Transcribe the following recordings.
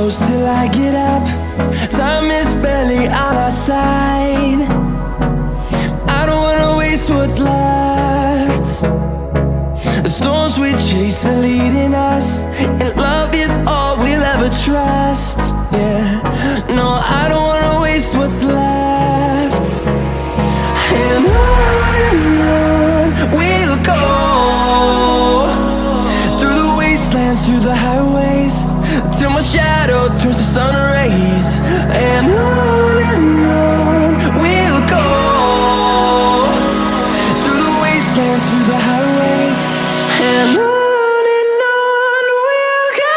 close till I get up. Time is barely on our side. I don't wanna waste what's left. The storms we chase are leading us, and love is all we'll ever trust. Yeah, no, I don't wanna waste what's left. And on we'll go, through the wastelands, through the highways, till my shadow turns to sun rays. And on we'll go, through the wastelands, through the highways, and on we'll go.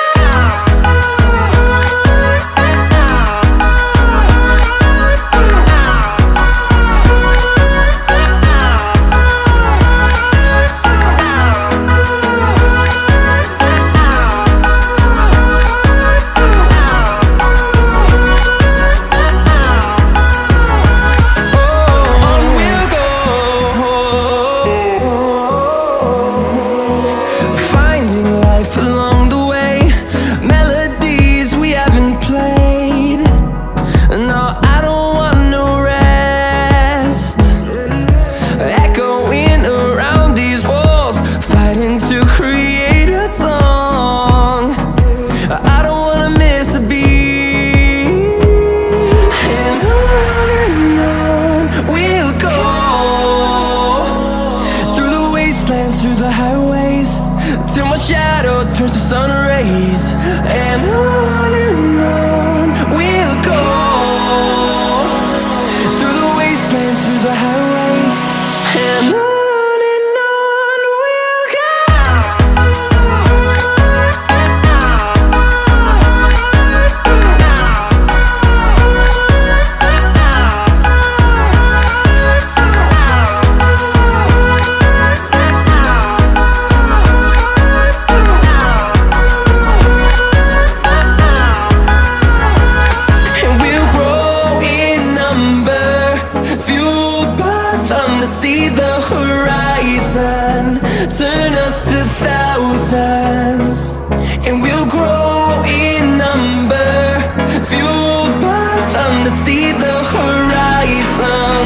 Along the way, melodies we haven't played. No, I don't want no rest. Echoing around these walls, fighting to create a song. I don't wanna miss a beat. And on we'll go, through the wastelands, through the highways, till my shadow turns to sun rays. And on we'll go, through the wastelands, through the highways, and on we'll go. See the horizon turn us to thousands, and we'll grow in number, fueled by them to see the horizon.